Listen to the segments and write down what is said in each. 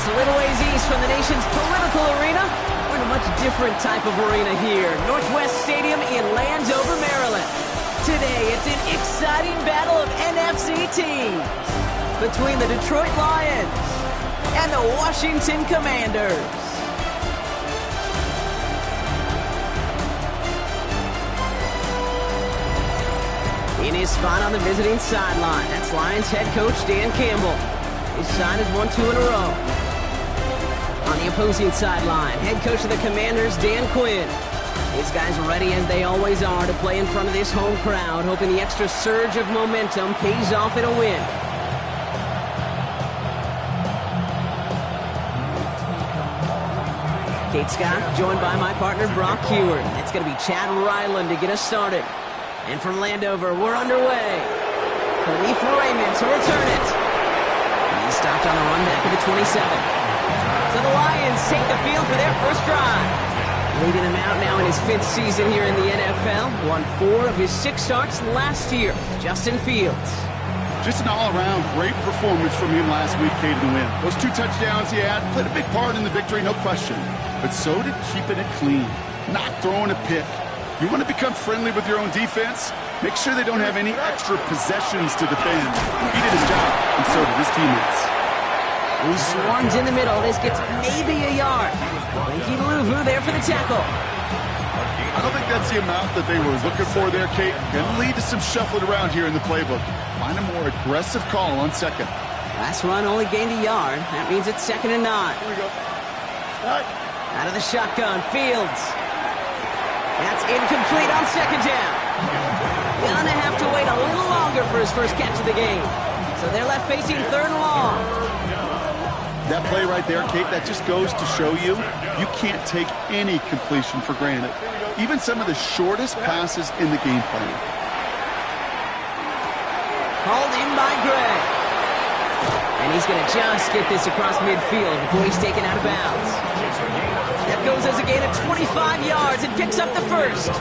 a little ways east from the nation's political arena. We're in a much different type of arena here. Northwest Stadium in Landover, Maryland. Today, it's an exciting battle of NFC teams between the Detroit Lions and the Washington Commanders. In his spot on the visiting sideline, that's Lions head coach Dan Campbell. His side has won 2 in a row. On the opposing sideline, head coach of the Commanders, Dan Quinn. His guys are ready, as they always are, to play in front of this home crowd, hoping the extra surge of momentum pays off in a win. Kate Scott, joined by my partner, Brock Heward. It's going to be Chad Ryland to get us started. And from Landover, we're underway. Khalif Raymond to return it. He's stopped on the run back at the 27. So the Lions take the field for their first drive. Leading him out now in his 5th season here in the NFL. Won 4 of his 6 starts last year. Justin Fields. Just an all-around great performance from him last week, Cade, to win. Those 2 touchdowns he had played a big part in the victory, no question. But so did keeping it clean, not throwing a pick. You want to become friendly with your own defense? Make sure they don't have any extra possessions to defend. He did his job, and so did his teammates. He swarms in the middle. This gets maybe a yard. Linky Luvu there for the tackle. I don't think that's the amount that they were looking for there, Kate. Going to lead to some shuffling around here in the playbook. Find a more aggressive call on second. Last run only gained a yard. That means it's 2nd and 9. Here we go. All right. Out of the shotgun, Fields. That's incomplete on 2nd down. Gonna have to wait a little longer for his first catch of the game. So they're left facing 3rd and long. That play right there, Kate, that just goes to show you can't take any completion for granted. Even some of the shortest passes in the game plan. Hauled in by Gray. And he's going to just get this across midfield before he's taken out of bounds. That goes as a gain of 25 yards and picks up the first.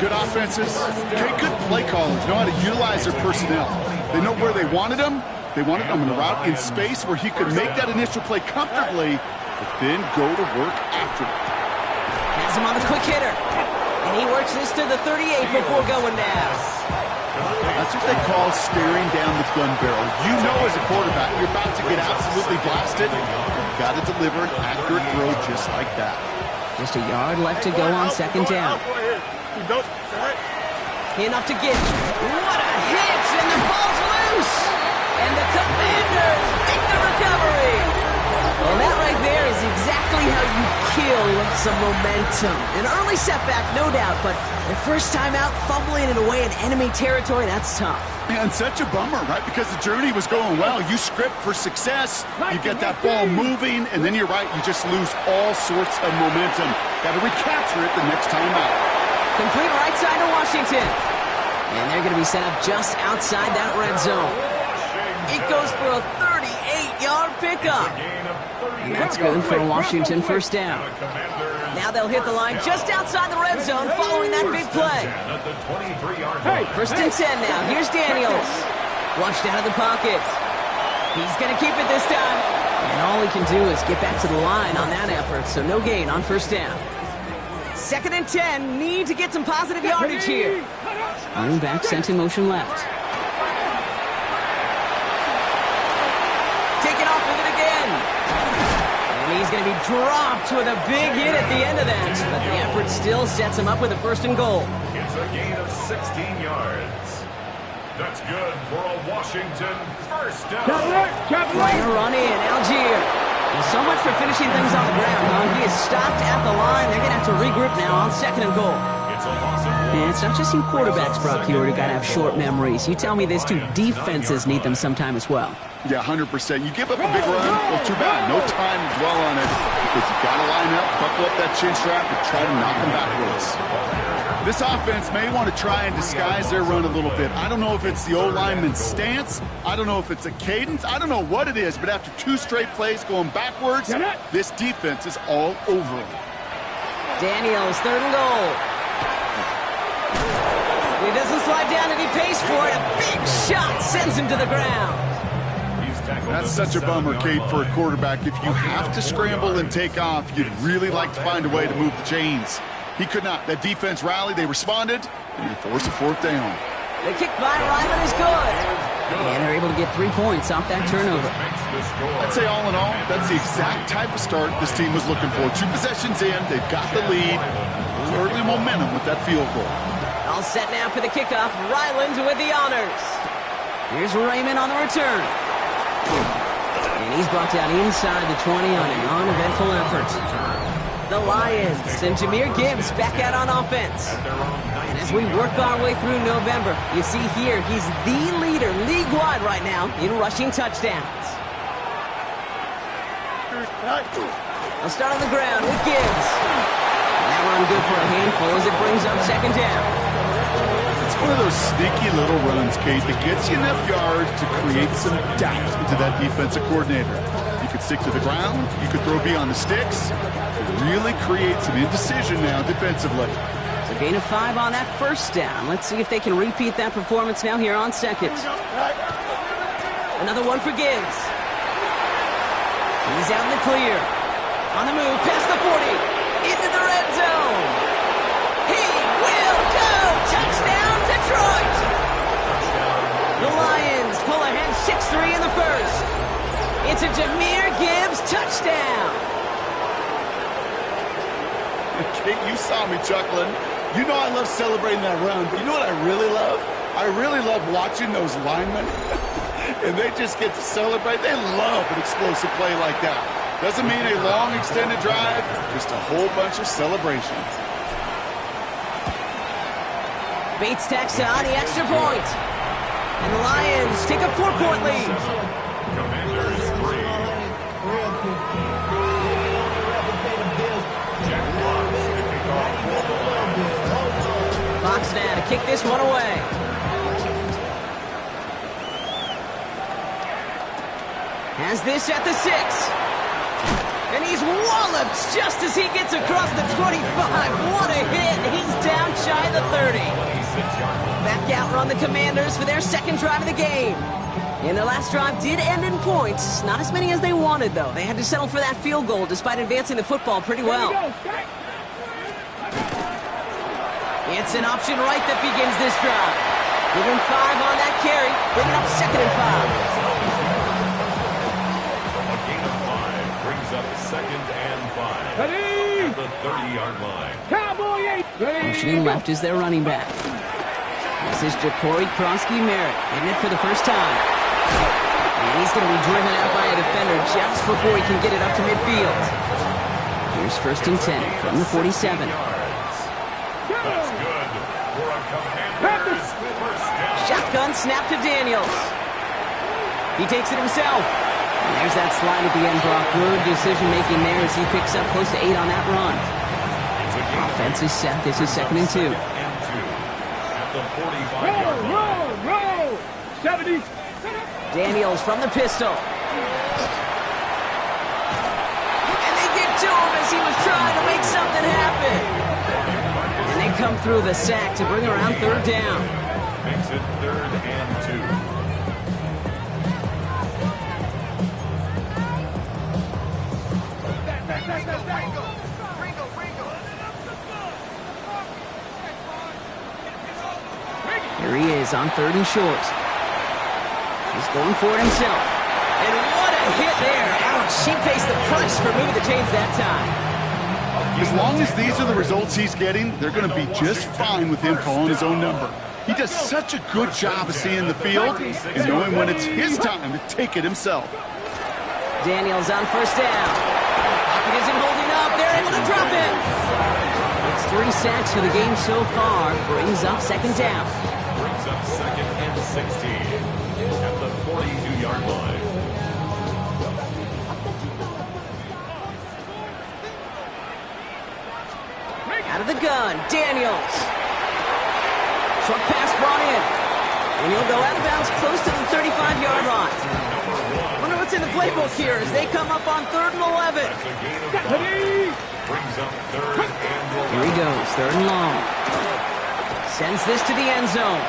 Good offenses. Okay, good play callers. Know how to utilize their personnel. They know where they wanted them. They wanted him in a route in space where he could make that initial play comfortably, but then go to work after it. Has him on the quick hitter. And he works this to the 38 before going down. That's what they call staring down the gun barrel. You know as a quarterback, you're about to get absolutely blasted. You've got to deliver an accurate throw just like that. Just a yard left to go on 2nd down. Enough to get. What a hit! And the ball's loose! And the Commanders make the recovery! Well, that right there is exactly how you kill some momentum. An early setback, no doubt, but the first time out, fumbling it away in enemy territory, that's tough. And such a bummer, right? Because the journey was going well. You script for success, you get that ball moving, and then you're right, you just lose all sorts of momentum. Got to recapture it the next time out. Complete right side to Washington. And they're going to be set up just outside that red zone. It goes for a 38-yard pickup. And that's good for a Washington first down. Now they'll hit the line just outside the red zone following that big play. 1st and 10 now. Here's Daniels. Flushed out of the pocket. He's going to keep it this time. And all he can do is get back to the line on that effort, so no gain on 1st down. 2nd and 10. Need to get some positive yardage here. Running back sent in motion left. Taking off with it again. And he's going to be dropped with a big hit at the end of that. But the effort still sets him up with a 1st and goal. It's a gain of 16 yards. That's good for a Washington first down. Trying to run in, Algier. Well, so much for finishing things on the ground, huh? He is stopped at the line. They're going to have to regroup now on 2nd and goal. And it's not just you quarterbacks, Brock Heward, who got to have short memories. You tell me this too, defenses need them sometime as well. Yeah, 100%. You give up a big run, well, too bad. No time to dwell on it because you got to line up, buckle up that chin strap, and try to knock them backwards. This offense may want to try and disguise their run a little bit. I don't know if it's the O-lineman's stance. I don't know if it's a cadence. I don't know what it is, but after 2 straight plays going backwards, this defense is all over them. Daniels, 3rd and goal. He doesn't slide down and he pays for it. A big shot sends him to the ground. That's such a bummer, Kate, for a quarterback. If you have to scramble and take off, you'd really like to find a way to move the chains. He could not. That defense rallied, they responded, and they forced a fourth down. The kick by Ryland is good. And they're able to get 3 points off that turnover. I'd say all in all, that's the exact type of start this team was looking for. 2 possessions in, they've got the lead. Early momentum with that field goal. All set now for the kickoff. Ryland with the honors. Here's Raymond on the return. And he's brought down inside the 20 on an uneventful effort. The Lions send Jahmyr Gibbs back out on offense. And as we work our way through November, you see here he's the leader league-wide right now in rushing touchdowns. They'll start on the ground with Gibbs. And that run good for a handful as it brings up second down. It's one of those sneaky little runs, Kate, that gets you enough yards to create some doubt into that defensive coordinator. You could stick to the ground, you could throw beyond the sticks, to really create some indecision now defensively. So gain of 5 on that first down. Let's see if they can repeat that performance now here on second. Another one for Gibbs. He's out in the clear. On the move, past the 40, into the red zone. He will go! Touchdown, Detroit! The Lions pull ahead 6-3 in the first. It's a Jahmyr Gibbs touchdown. Kate, you saw me chuckling. You know I love celebrating that run, but you know what I really love? I really love watching those linemen, and they just get to celebrate. They love an explosive play like that. Doesn't mean a long, extended drive, just a whole bunch of celebrations. Bates tacks on the extra point. And the Lions take a 4-point lead. Commanders 3. Jack Fox to kick off for the Lions. Fox now to kick this one away. Has this at the 6. And he's walloped just as he gets across the 25. What a hit. He's down shy of the 30. Back out run the Commanders for their second drive of the game. And their last drive did end in points. Not as many as they wanted, though. They had to settle for that field goal despite advancing the football pretty well. It's an option right that begins this drive. Give him 5 on that carry. Bring it up second and 5. Up second and 5 at the 30-yard line. Motioning left is their running back. This is Ja'Cory Krosky-Merritt hitting it for the first time. And he's going to be driven out by a defender just before he can get it up to midfield. Here's first and 10 from the 47. That's good for a Commanders first down. Shotgun snap to Daniels. He takes it himself. And there's that slide at the end, Brock. Good decision-making there as he picks up close to 8 on that run. Offense is set. This is second and 2. At the 45-yard line. 70. Daniels from the pistol. And they get to him as he was trying to make something happen. And they come through the sack to bring around third down. Makes it 3rd and 2. Here he is on 3rd and short. He's going for it himself. And what a hit there. Ouch, he pays the price for moving the chains that time. As long as these are the results he's getting, they're going to be just fine with him calling his own number. He does such a good job of seeing the field and knowing when it's his time to take it himself. Daniels on first down. Pocket isn't holding up. They're able to drop him. It's 3 sacks for the game so far. Brings up second down. Brings up second and 16 at the 42-yard line. Out of the gun, Daniels. Short pass brought in. And he'll go out of bounds close to the 35-yard line. Wonder what's in the playbook here as they come up on 3rd and 11. Brings up 3rd and 11. Here he goes, 3rd and long. Sends this to the end zone.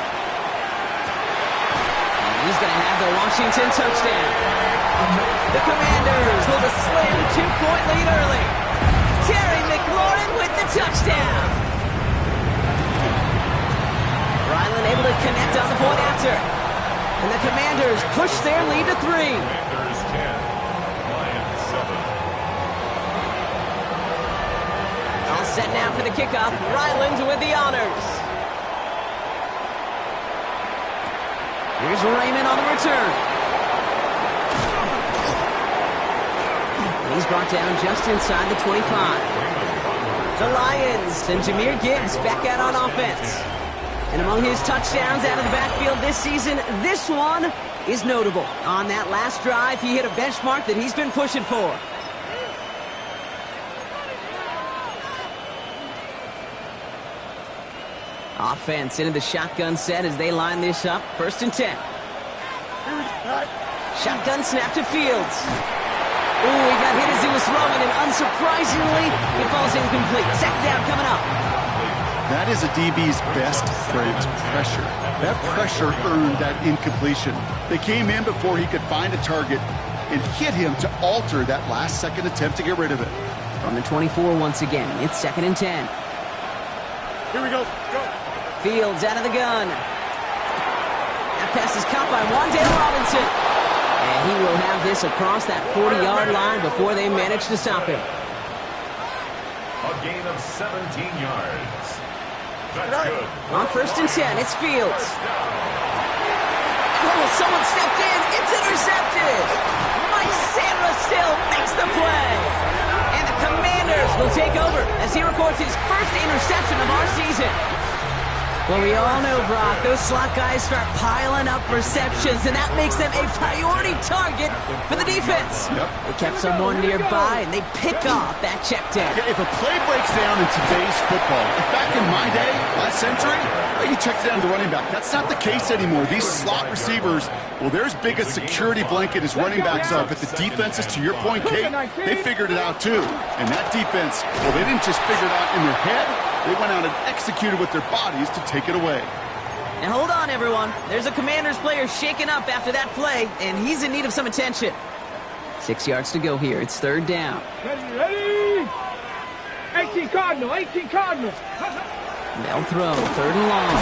And he's going to have the Washington touchdown. Commanders hold a slim 2-point lead early. Terry McLaurin with the touchdown. Ryland able to connect on the point after. And the Commanders push their lead to 3. Commanders 10, Lions 7. All set now for the kickoff. Ryland with the honors. Here's Raymond on the return. And he's brought down just inside the 25. The Lions and Jahmyr Gibbs back out on offense. And among his touchdowns out of the backfield this season, this one is notable. On that last drive, he hit a benchmark that he's been pushing for. Offense into the shotgun set as they line this up. 1st and 10. Shotgun snap to Fields. Ooh, he got hit as he was throwing, and unsurprisingly, it falls incomplete. 2nd down coming up. That is a DB's best friend, pressure. That pressure earned that incompletion. They came in before he could find a target and hit him to alter that last-second attempt to get rid of it. On the 24 once again, it's 2nd and 10. Here we go. Fields out of the gun. That pass is caught by Wan'Dale Robinson. And he will have this across that 40-yard line before they manage to stop him. A gain of 17 yards. That's good. On 1st and 10, it's Fields. Oh, someone stepped in. It's intercepted. Mike Sandra still makes the play. And the Commanders will take over as he records his first interception of our season. Well, we all know, Brock, those slot guys start piling up receptions, and that makes them a priority target for the defense. Yep. They kept someone nearby, and they pick off that check down. Yeah, if a play breaks down in today's football, if back in my day, last century, you checked down the running back. That's not the case anymore. These slot receivers, well, they're as big a security blanket as running backs are, but the defenses, to your point, Kate, they figured it out too. And that defense, well, they didn't just figure it out in their head. They went out and executed with their bodies to take it away. Now hold on, everyone. There's a Commanders player shaken up after that play, and he's in need of some attention. 6 yards to go here. It's 3rd down. Ready? 18 Cardinal. They'll throw. 3rd and long.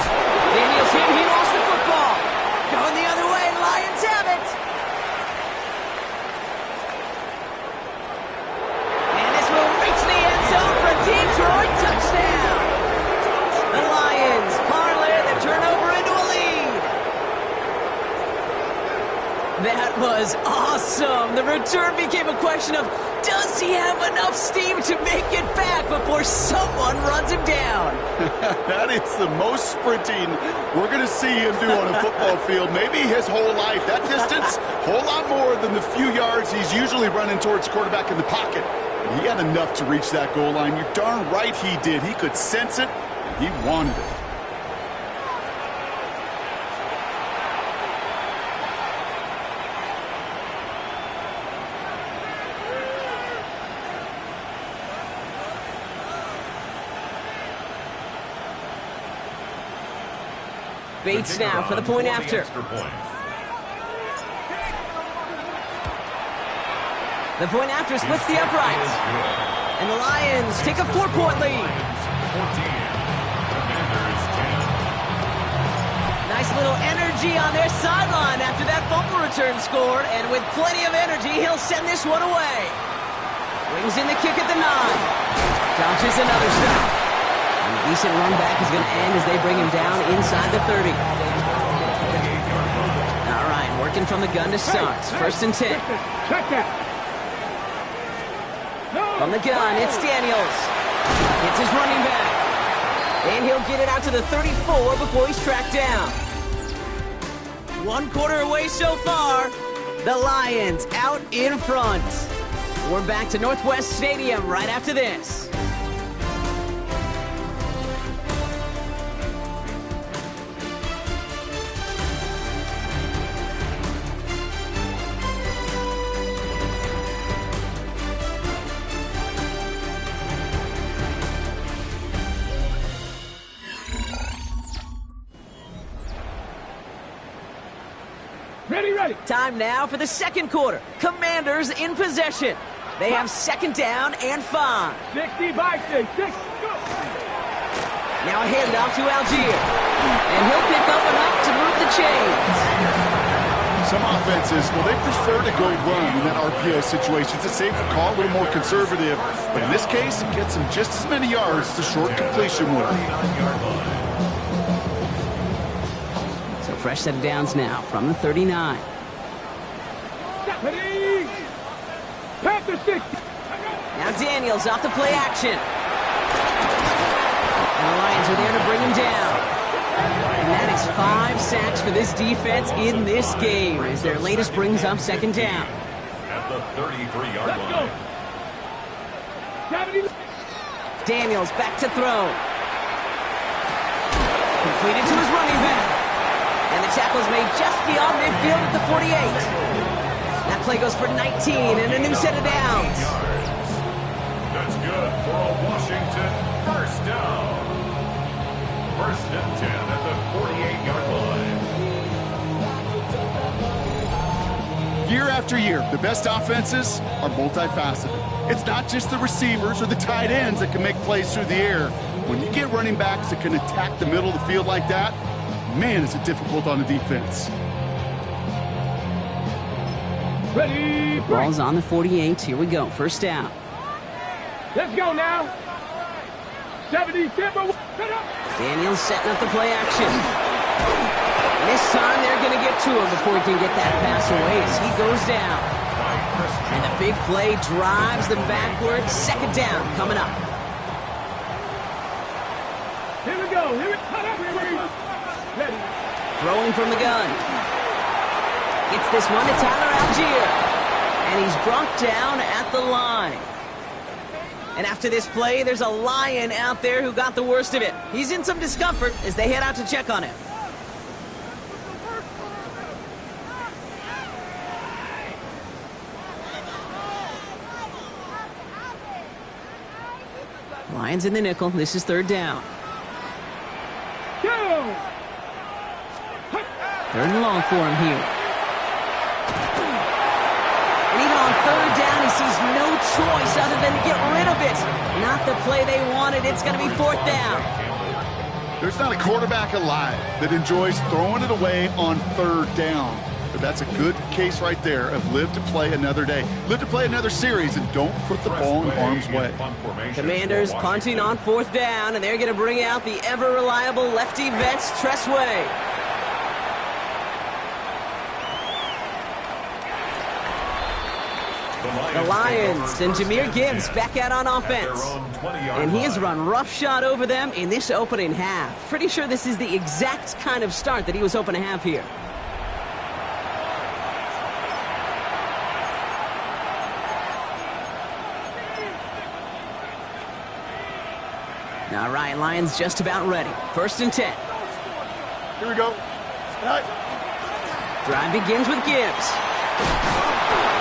Daniels hit. He lost the football. Going the other way. Lions have it. And this will reach the end zone for a Detroit touchdown. The Lions parlay the turnover into a lead. That was awesome. The return became a question of, does he have enough steam to make it back before someone runs him down? That is the most sprinting we're going to see him do on a football field. Maybe his whole life. That distance, a whole lot more than the few yards he's usually running towards quarterback in the pocket. He had enough to reach that goal line. You're darn right he did. He could sense it. He wanted it. Bates now for the point after. The point after splits the uprights. And the Lions take a 4-point lead. Nice little energy on their sideline after that fumble return scored. And with plenty of energy, he'll send this one away. Brings in the kick at the 9. Dodges another stop. And a decent run back is going to end as they bring him down inside the 30. All right, working from the gun to start. 1st and 10. Check that. From the gun, it's Daniels. It's his running back. And he'll get it out to the 34 before he's tracked down. 1 quarter away so far. The Lions out in front. We're back to Northwest Stadium right after this. Ready, ready. Time now for the second quarter. Commanders in possession. They have second down and 5. 60 by 6. Go. Now a handoff to Algier. And he'll pick up enough to move the chains. Some offenses, well, they prefer to go run in that RPO situation. It's a safer call, a little more conservative. But in this case, it gets him just as many yards as a short completion would. So fresh set of downs now from the 39. Ready. Pass the 60. Now Daniels off the play action. And the Lions are there to bring him down. And that is 5 sacks for this defense in this game as their latest brings up second down. At the 33-yard line. 70. Daniels back to throw. Completed to his running back. And the tackle's made just beyond midfield at the 48. That play goes for 19 and a new set of downs. That's good for a Washington first down. First and 10 at the 48-yard line. Year after year, the best offenses are multifaceted. It's not just the receivers or the tight ends that can make plays through the air. When you get running backs that can attack the middle of the field like that, man, is it difficult on the defense. Ready. Ball's on the 48. Here we go. First down. Let's go now. 70. Daniels setting up the play action. This time they're going to get to him before he can get that pass away as he goes down. And the big play drives them backwards. Second down coming up. Here we go. Here we go. Ready. Throwing from the gun. Gets this one to Tyler Algier. And he's brought down at the line. And after this play, there's a Lion out there who got the worst of it. He's in some discomfort as they head out to check on him. Lions in the nickel. This is third down. Go. Third and long for him here. And even on third down, he sees no choice other than to get rid of it. Not the play they wanted. It's going to be fourth down. There's not a quarterback alive that enjoys throwing it away on third down. But that's a good case right there of live to play another day. Live to play another series and don't put the ball in harm's way. Commanders punting on fourth down, and they're going to bring out the ever-reliable lefty vets, Tressway. The Lions and Jahmyr Gibbs back out on offense. And he has run roughshod over them in this opening half. Pretty sure this is the exact kind of start that he was hoping to have here. All right, Lions just about ready. First and 10. Here we go. Drive begins with Gibbs.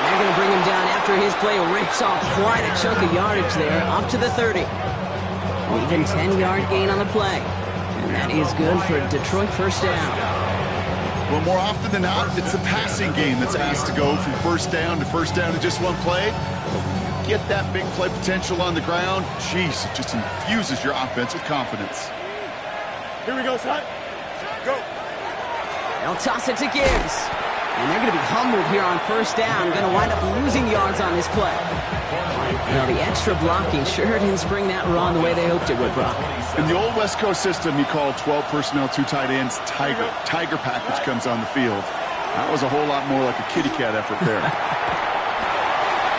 They're going to bring him down after his play rips off quite a chunk of yardage there, up to the 30. An even 10-yard gain on the play. And that is good for Detroit first down. Well, more often than not, it's the passing game that's asked to go from first down to just one play. But when you get that big play potential on the ground, geez, it just infuses your offense with confidence. Here we go, son. Go. They'll toss it to Gibbs. And they're going to be humbled here on first down. Going to wind up losing yards on this play. Now, the extra blocking sure didn't spring that raw the way they hoped it would, Brock. In the old West Coast system, you call 12 personnel, 2 tight ends, Tiger. Tiger package comes on the field. That was a whole lot more like a kitty cat effort there.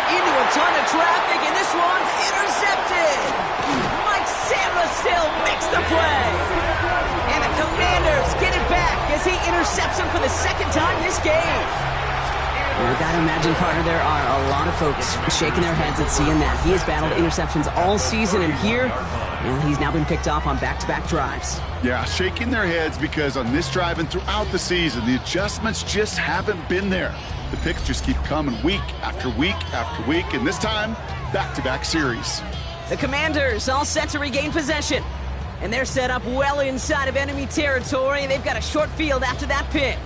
Into a ton of traffic, and this one's intercepted. Mike Samba still makes the play. And the Commanders get it back as he intercepts him for the second time this game. Well, I gotta imagine, partner, there are a lot of folks shaking their heads at seeing that. He has battled interceptions all season, and here, well, he's now been picked off on back-to-back drives. Yeah, shaking their heads because on this drive and throughout the season, the adjustments just haven't been there. The picks just keep coming week after week after week, and this time, back-to-back series. The Commanders all set to regain possession. And they're set up well inside of enemy territory. They've got a short field after that pick.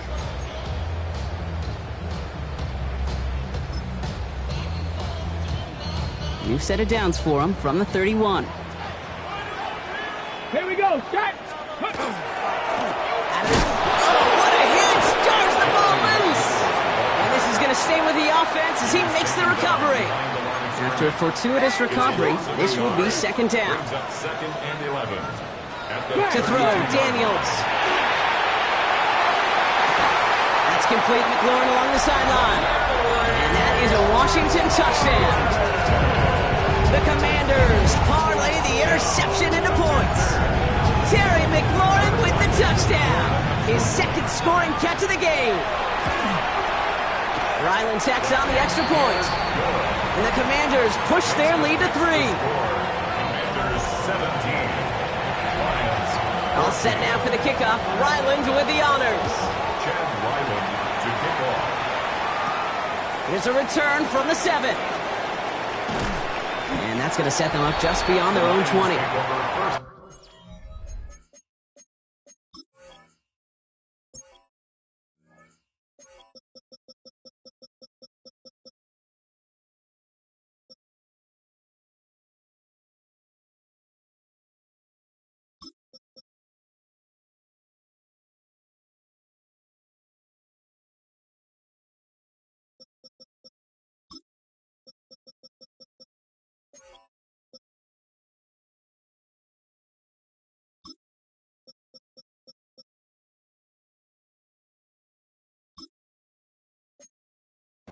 New set of downs for him from the 31. Here we go. Shot. Oh, what a hit! Stars the ball loose! And this is going to stay with the offense as he makes the recovery. After a fortuitous recovery, this will be second down. Second and 11. To throw, Daniels. That's complete. McLaurin along the sideline. And that is a Washington touchdown. The Commanders parlay the interception into points. Terry McLaurin with the touchdown. His second scoring catch of the game. Ryland tacks on the extra point. And the Commanders push their lead to 3. Commanders 17. Lions. All set now for the kickoff. Ryland with the honors. Chad Ryland to kick off. There's a return from the 7. And that's going to set them up just beyond their own 20.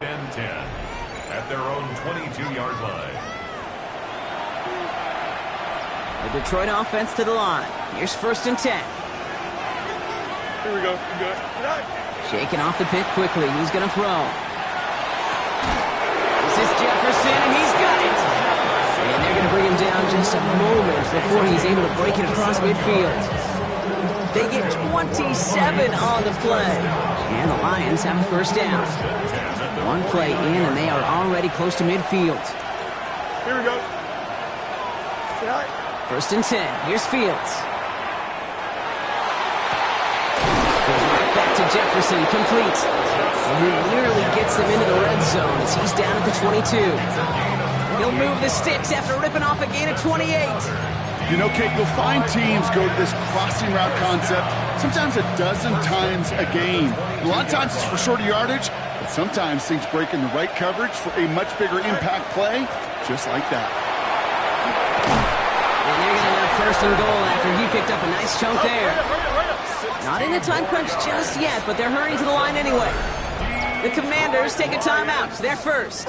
And 10 at their own 22-yard line. The Detroit offense to the line. Here's first and 10. Here we go. You good? Shaking off the pick quickly. He's going to throw. This is Jefferson, and he's got it. And they're going to bring him down just a moment before he's able to break it across midfield. They get 27 on the play. And the Lions have a first down. One play in, and they are already close to midfield. Here we go. First and 10. Here's Fields. Goes right back to Jefferson, complete. And he nearly gets them into the red zone as he's down at the 22. He'll move the sticks after ripping off a gain of 28. You know, Kate, you'll find teams go to this crossing route concept sometimes a dozen times a game. A lot of times it's for shorter yardage, but sometimes things break in the right coverage for a much bigger impact play, just like that. And they're going to have first and goal after he picked up a nice chunk there. Not in the time crunch just yet, but they're hurrying to the line anyway. The Commanders take a timeout. They're first.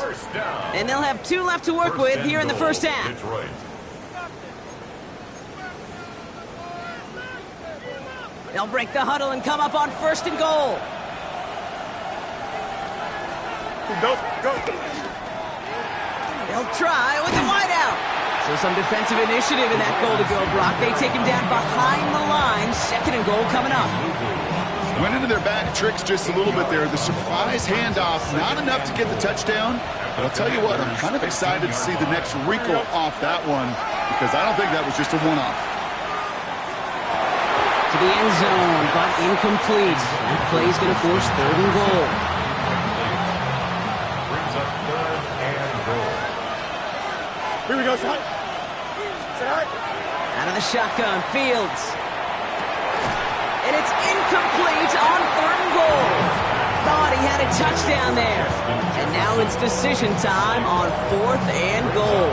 And they'll have 2 left to work with here in the first half. Detroit. They'll break the huddle and come up on first and goal. Go. They'll try with the wideout. So some defensive initiative in that goal to go, Brock. They take him down behind the line. Second and goal coming up. Went into their bag of tricks just a little bit there. The surprise handoff, not enough to get the touchdown. But I'll tell you what, I'm kind of excited to see the next wrinkle off that one because I don't think that was just a one-off. To the end zone, but incomplete. That play's going to force third and goal. Brings up third and goal. Here we go, son. Out of the shotgun, Fields. And it's incomplete on third and goal. Thought he had a touchdown there. And now it's decision time on fourth and goal.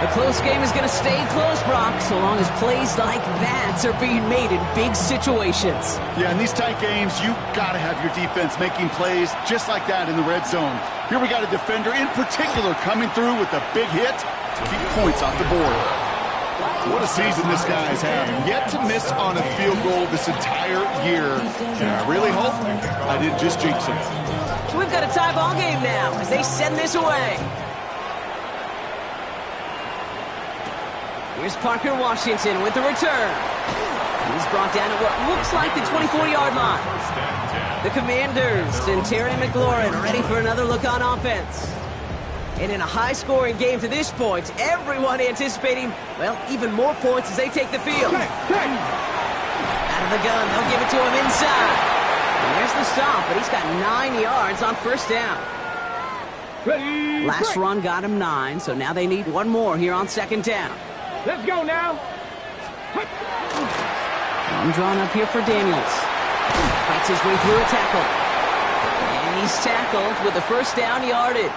The close game is going to stay close, Brock, so long as plays like that are being made in big situations. Yeah, in these tight games, you got to have your defense making plays just like that in the red zone. Here we got a defender in particular coming through with a big hit to keep points off the board. What a season this guy's had. Yet to miss on a field goal this entire year. And I really hope I didn't just jinx him. So we've got a tie ball game now as they send this away. Here's Parker Washington with the return. He's brought down at what looks like the 24-yard line. The Commanders and Terry McLaurin ready for another look on offense. And in a high-scoring game to this point, everyone anticipating, well, even more points as they take the field. Out of the gun, they'll give it to him inside. And there's the stop, but he's got 9 yards on first down. Ready. Last run got him 9, so now they need one more here on second down. Let's go now. One drawn up here for Daniels. Fights his way through a tackle. And he's tackled with the first down yardage.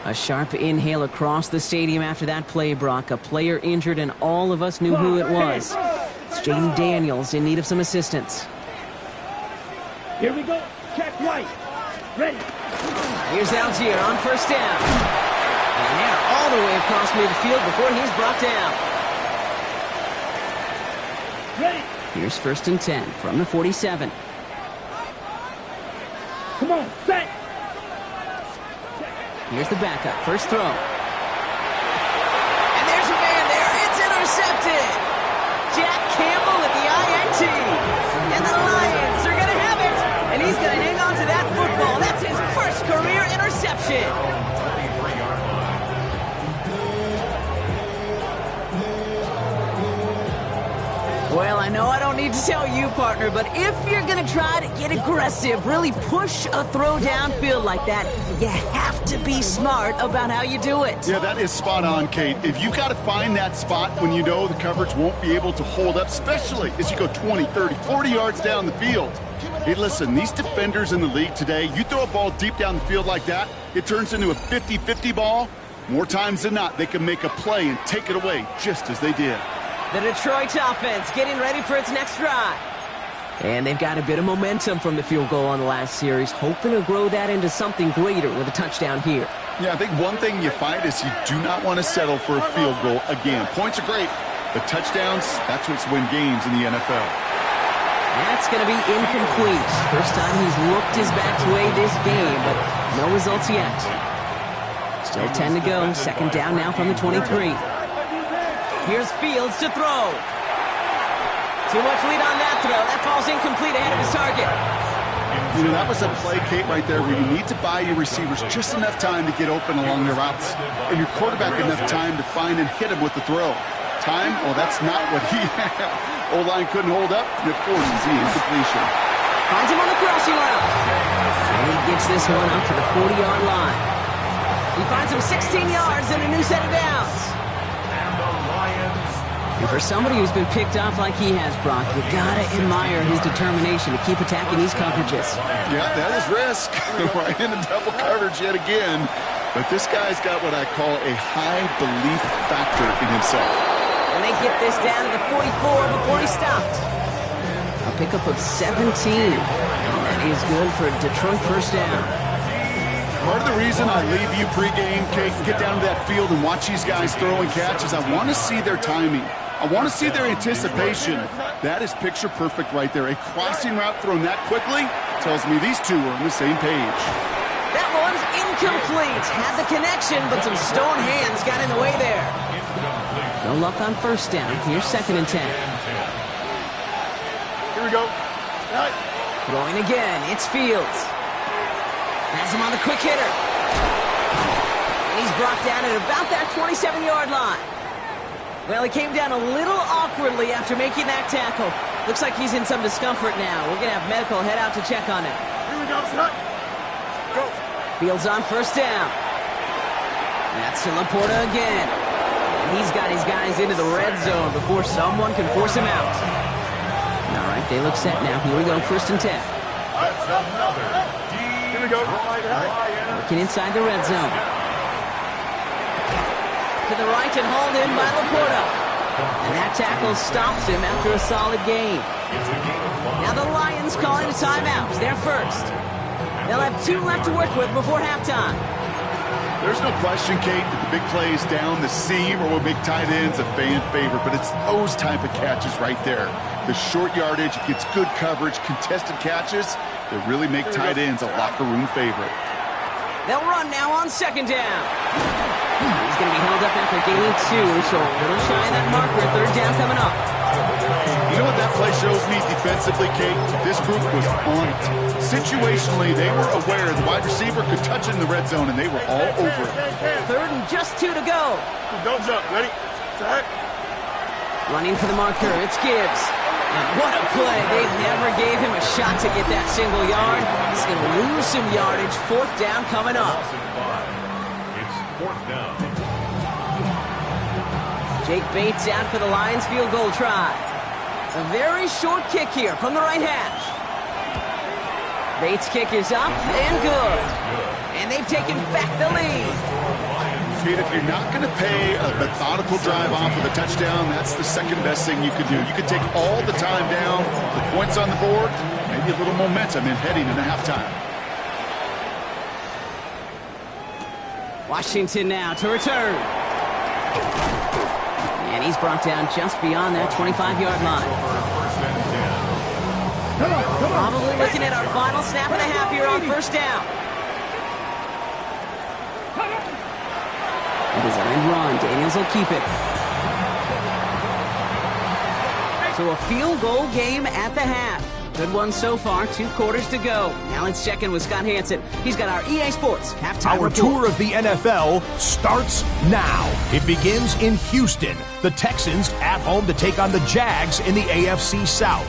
A sharp inhale across the stadium after that play, Brock. A player injured, and all of us knew who it was. It's Jaden Daniels in need of some assistance. Here we go. Check right. Ready. Here's Algier on first down. And now all the way across midfield before he's brought down. Ready. Here's 1st and 10 from the 47. Come on, set. Here's the backup. First throw. And there's a man there. It's intercepted. Jack Campbell with the INT. And the Lions are going to have it. And he's going to hang on to that football. That's his first career interception. Well, I know I don't need to tell you, partner, but if you're going to try to get aggressive, really push a throw downfield like that, you have to be smart about how you do it. Yeah, that is spot on, Kate. If you got to find that spot when you know the coverage won't be able to hold up, especially as you go 20, 30, 40 yards down the field. Hey, listen, these defenders in the league today, you throw a ball deep down the field like that, it turns into a 50-50 ball. More times than not, they can make a play and take it away just as they did. The Detroit offense getting ready for its next drive. And they've got a bit of momentum from the field goal on the last series, hoping to grow that into something greater with a touchdown here. Yeah, I think one thing you find is you do not want to settle for a field goal again. Points are great, but touchdowns, that's what's win games in the NFL. That's going to be incomplete. First time he's looked his back way this game, but no results yet. Still 10 to go. Second down now from the 23. Here's Fields to throw. Too much lead on that throw. That falls incomplete ahead of his target. You know, that was a play, Kate, right there where you need to buy your receivers just enough time to get open along their routes, and your quarterback enough time to find and hit him with the throw. Time? Well, that's not what he had. O-line couldn't hold up. It forces the incompletion. Finds him on the crossing route. And he gets this one up to the 40-yard line. He finds him 16 yards and a new set of downs. And for somebody who's been picked off like he has, Brock, you gotta admire his determination to keep attacking these coverages. Yeah, that is risk. Right in the double coverage yet again. But this guy's got what I call a high belief factor in himself. And they get this down to the 44 before he stopped. A pickup of 17. And that is good for a Detroit first down. Part of the reason I leave you pregame, Kate, and get down to that field and watch these guys throw and catch is I want to see their timing. I want to see their anticipation. That is picture perfect right there. A crossing route thrown that quickly tells me these two are on the same page. That one's incomplete. Had the connection, but some stone hands got in the way there. No luck on first down. Here's 2nd and 10. Here we go. Throwing again. It's Fields. Has him on the quick hitter. And he's brought down at about that 27-yard line. Well, he came down a little awkwardly after making that tackle. Looks like he's in some discomfort now. We're going to have medical head out to check on him. Here we go, son. Go. Fields on first down. That's to Laporta again. And he's got his guys into the red zone before someone can force him out. All right, they look set now. Here we go, 1st and 10. Here we go. Working inside the red zone. To the right and hauled in by Laporta. And that tackle stops him after a solid gain. Now the Lions calling a timeout. They're first. They'll have 2 left to work with before halftime. There's no question, Kate, that the big plays down the seam or will make tight ends a fan favorite, but it's those type of catches right there. The short yardage, it gets good coverage, contested catches that really make tight ends a locker room favorite. They'll run now on 2nd down. He's going to be held up after gaining 2, so a little shy of that marker. 3rd down coming up. You know what that play shows me defensively, Kate? This group was on it. Situationally, they were aware the wide receiver could touch it in the red zone, and they were all over it. 3rd and just 2 to go. Don't jump. Ready? Set. Running for the marker, it's Gibbs. And what a play. They never gave him a shot to get that single yard. He's going to lose some yardage. 4th down coming up. 4th down. Jake Bates out for the Lions field goal try. A very short kick here from the right hash. Bates' kick is up and good. And they've taken back the lead. Kate, if you're not going to pay a methodical drive off with a touchdown, that's the second best thing you could do. You could take all the time down, the points on the board, maybe a little momentum in heading into halftime. Washington now to return. And he's brought down just beyond that 25-yard line. Probably looking at our final snap and a half here on 1st down. A designed run. Daniels will keep it. So a field goal game at the half. Good one so far. 2 quarters to go. Now let's check in with Scott Hansen. He's got our EA Sports halftime report. Our tour of the NFL starts now. It begins in Houston. The Texans at home to take on the Jags in the AFC South.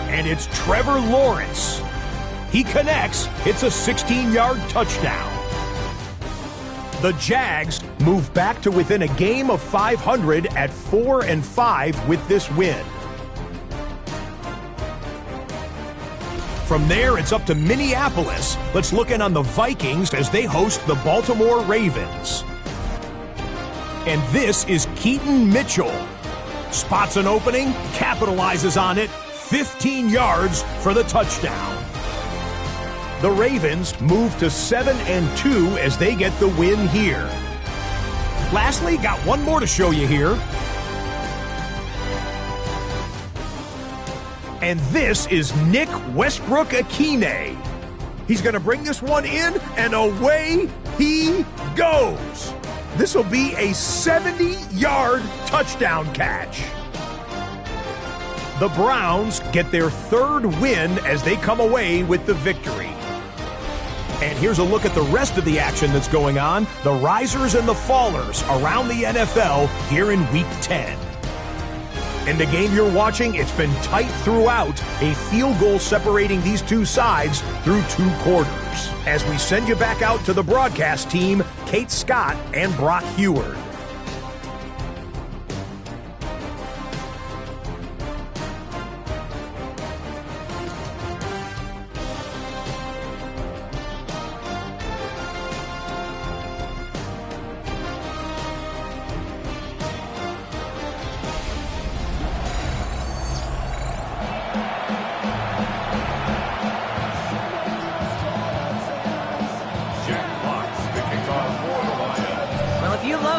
And it's Trevor Lawrence. He connects, hits a 16-yard touchdown. The Jags move back to within a game of 500 at 4-5 with this win. From there, it's up to Minneapolis. Let's look in on the Vikings as they host the Baltimore Ravens. And this is Keaton Mitchell. Spots an opening, capitalizes on it, 15 yards for the touchdown. The Ravens move to 7-2 as they get the win here. Lastly, got one more to show you here. And this is Nick Westbrook-Akine. He's going to bring this one in, and away he goes. This will be a 70-yard touchdown catch. The Browns get their 3rd win as they come away with the victory. And here's a look at the rest of the action that's going on. The risers and the fallers around the NFL here in Week 10. In the game you're watching, it's been tight throughout. A field goal separating these two sides through 2 quarters. As we send you back out to the broadcast team, Kate Scott and Brock Heward.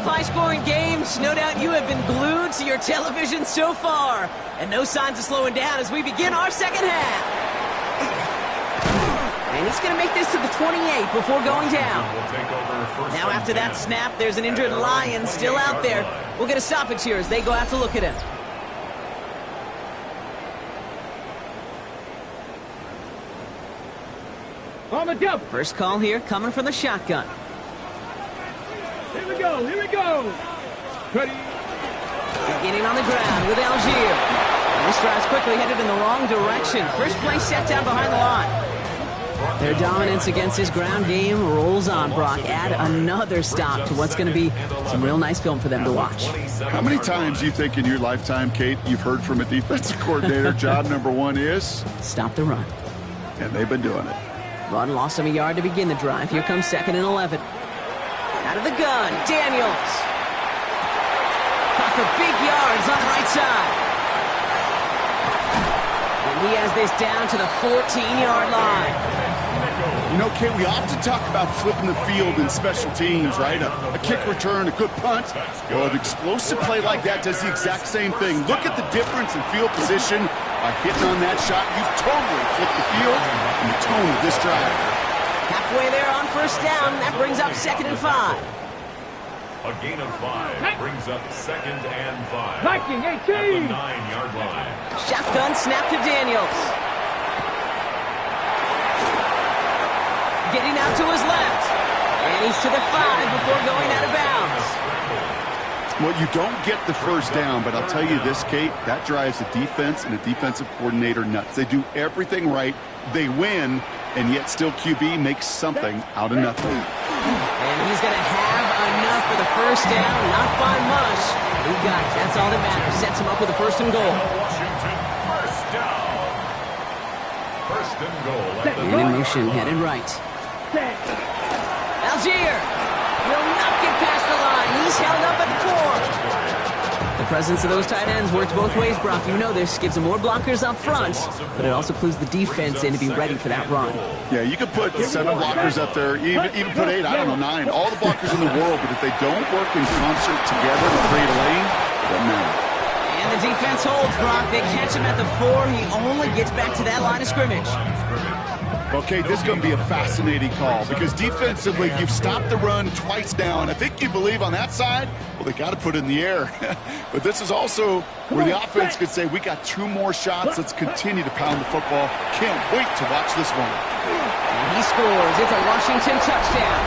High-scoring games, no doubt you have been glued to your television so far. And no signs of slowing down as we begin our second half. And he's going to make this to the 28 before going down. Now after that snap, there's an injured Lion still out there. We'll get a stoppage here as they go out to look at him. On the jump. First call here coming from the shotgun. Here we go, here we go. Ready. Beginning on the ground with Algier. And this drive's quickly headed in the wrong direction. First play set down behind the line. Their dominance against his ground game rolls on, Brock. Add another stop to what's going to be some real nice film for them to watch. How many times do you think in your lifetime, Kate, you've heard from a defensive coordinator, job number 1 is? Stop the run. And they've been doing it. Run lost him a yard to begin the drive. Here comes 2nd and 11. Out of the gun, Daniels. Caught for big yards on the right side. And he has this down to the 14-yard line. You know, Kate, we often talk about flipping the field in special teams, right? A kick return, a good punt. Well, an explosive play like that does the exact same thing. Look at the difference in field position. By hitting on that shot, you've totally flipped the field and the tone of this drive. Halfway there on 1st down. That brings up 2nd and 5. A gain of 5 brings up 2nd and 5. Viking 18. At the 9-yard line. Shotgun snap to Daniels. Getting out to his left. And he's to the 5 before going out of bounds. Well, you don't get the 1st down, but I'll tell you this, Kate, that drives a defense and a defensive coordinator nuts. They do everything right. They win, and yet still QB makes something out of nothing. And he's going to have enough for the first down, not by much. He got it. That's all that matters. Sets him up with a 1st and goal. Washington, first down. 1st and goal. And in motion, headed right. Algier will not get past the line. He's held up at the 4. The presence of those tight ends works both ways, Brock. You know this. Gives them more blockers up front, but it also clues the defense in to be ready for that run. Yeah, you could put 7 blockers up there, even put 8, I don't know, 9. All the blockers in the world, but if they don't work in concert together to create a lane, it doesn't matter. And the defense holds, Brock. They catch him at the 4. He only gets back to that line of scrimmage. Okay, this is going to be a fascinating call because defensively, you've stopped the run twice now, and I think you believe on that side, well, they got to put it in the air. But this is also where the offense could say, we got 2 more shots. Let's continue to pound the football. Can't wait to watch this one. And he scores. It's a Washington touchdown.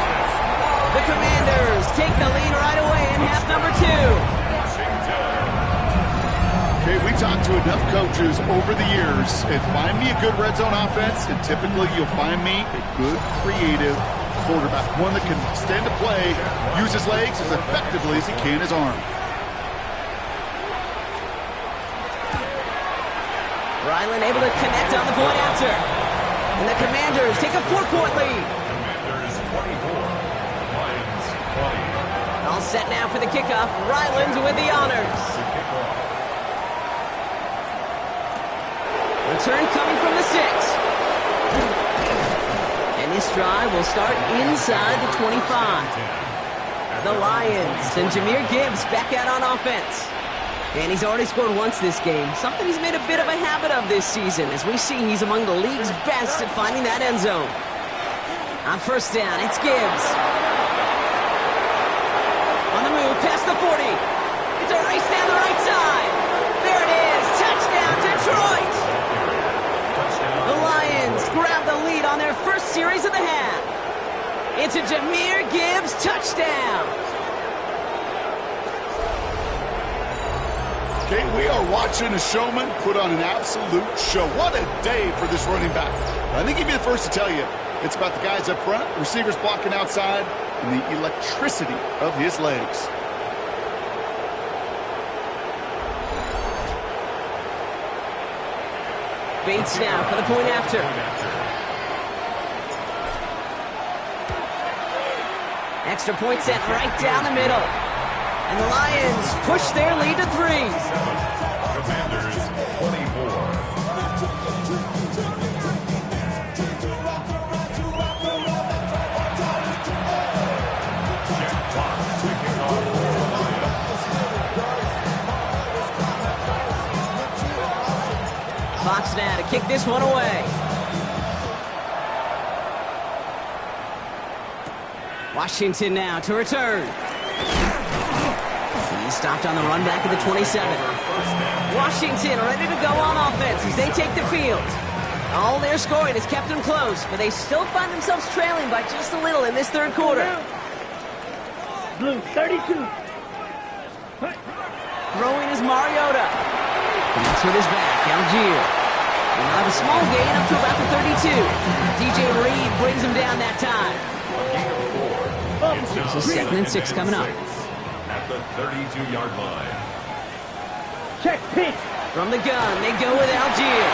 The Commanders take the lead right away in half number 2. Okay, we talked to enough coaches over the years, and find me a good red zone offense, and typically you'll find me a good, creative quarterback, one that can stand to play, use his legs as effectively as he can his arm. Ryland able to connect on the point after. And the Commanders take a 4-point lead. Commanders 24, Lions 20. All set now for the kickoff. Ryland with the honors. Return coming from the 6. And this drive will start inside the 25. The Lions and Jahmyr Gibbs back out on offense. And he's already scored once this game, something he's made a bit of a habit of this season. As we see, he's among the league's best at finding that end zone. On 1st down, it's Gibbs. On the move, past the 40. It's a race down the right side. There it is. Touchdown, Detroit. The Lions grab the lead on their first series of the half. It's a Jahmyr Gibbs touchdown. Okay, we are watching a showman put on an absolute show. What a day for this running back. I think he'd be the first to tell you it's about the guys up front, receivers blocking outside, and the electricity of his legs. Bates now for the point after. Extra point set right down the middle. And the Lions push their lead to 3. Commanders 24. Fox now to kick this one away. Washington now to return. He's stopped on the run back at the 27. Washington ready to go on offense as they take the field. All their scoring has kept them close, but they still find themselves trailing by just a little in this 3rd quarter. Blue 32. Throwing is Mariota. Connects with his back, Algier. And now a small gain up to about the 32. DJ Reed brings him down that time. So 2nd and 6 coming up. At the 32-yard line. Check pitch. From the gun, they go with Algier.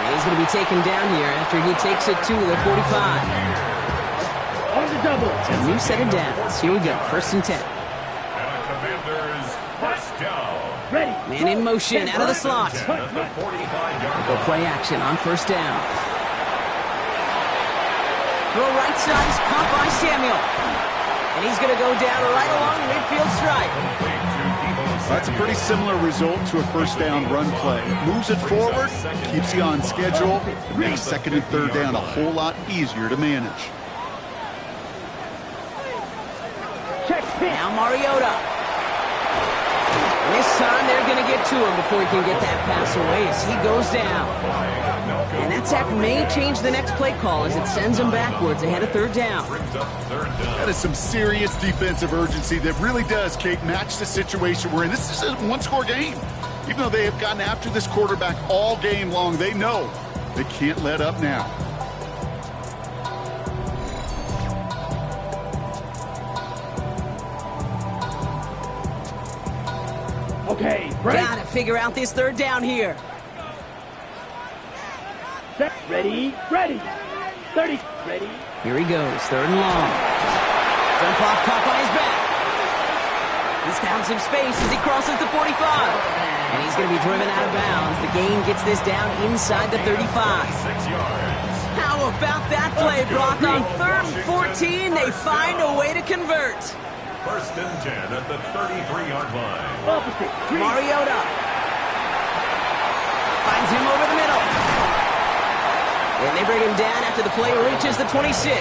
And he's going to be taken down here after he takes it to the 45. On the double. It's a new set of downs. Here we go, 1st and 10. And a Commanders first down. Ready. Man in motion, out of the slot. At the 45-yard Go play action on 1st down. Throw right side is caught by Samuel. And he's going to go down right along the midfield stripe. That's a pretty similar result to a 1st down run play. Moves it forward, keeps you on schedule, makes 2nd and 3rd down a whole lot easier to manage. Check pitch. Now Mariota. And this time they're going to get to him before he can get that pass away as he goes down. And that sack may change the next play call as it sends him backwards ahead of 3rd down. That is some serious defensive urgency that really does, Kate, match the situation we're in. This is a 1-score game. Even though they have gotten after this quarterback all game long, they know They can't let up now. Okay, ready? Gotta figure out this third down here. Set, ready, ready. 30, ready. Here he goes, third and long. Jump off, caught by his back. He's found some space as he crosses the 45. And he's going to be driven out of bounds. The gain gets this down inside the 35. 6 yards. How about that play, Brock? On 3rd and 14, they find a way to convert. 1st and 10 at the 33-yard line. Opposite. Mariota finds him over the middle. And they bring him down after the play reaches the 26.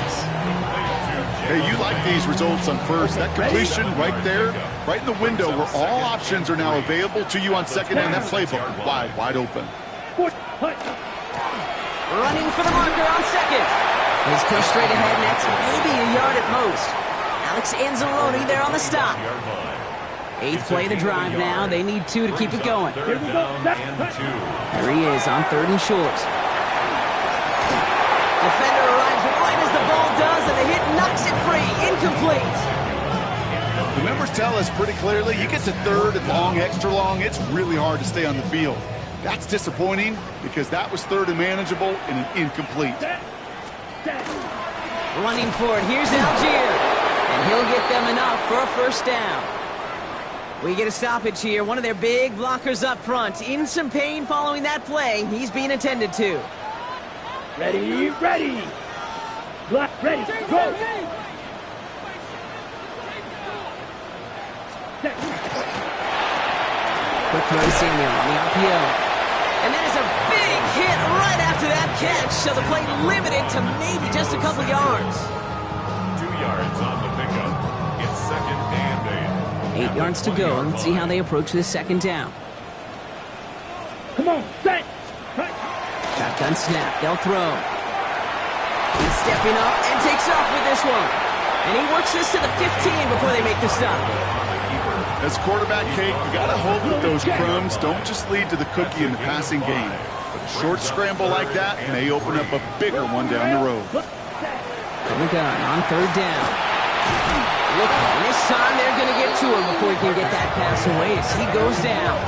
Hey, you like these results on first. That completion right there, right in the window where all options are now available to you on second down. That playbook wide open. Running for the marker on second. He's pushed straight ahead next, maybe a yard at most. Alex Anzalone there on the stop. 8th play of the drive now. They need 2 to keep it going. Third down and 2. There he is on 3rd and short. Defender arrives right as the ball does, and the hit knocks it free. Incomplete. The numbers tell us pretty clearly, you get to 3rd and long, extra long, it's really hard to stay on the field. That's disappointing because that was 3rd and manageable and an incomplete. Running for it. Here's Algier. And he'll get them enough for a first down. We get a stoppage here. One of their big blockers up front. In some pain following that play. He's being attended to. Ready, ready. Black, ready, go. Quick throw to Samuel on the RPO. And that is a big hit right after that catch. So the play limited to maybe just a couple yards. 2 yards on the pickup. It's 2nd and 8. 8 yards to go. Let's see how they approach this second down. Come on, set. Shotgun snap. They'll throw. He's stepping up and takes off with this one. And he works this to the 15 before they make the stop. As quarterback, Kate, you got to hope that those crumbs don't just lead to the cookie in the passing game. A short scramble like that may open up a bigger one down the road. From the gun on 3rd down. Look, and this time they're going to get to him before he can get that pass away as he goes down.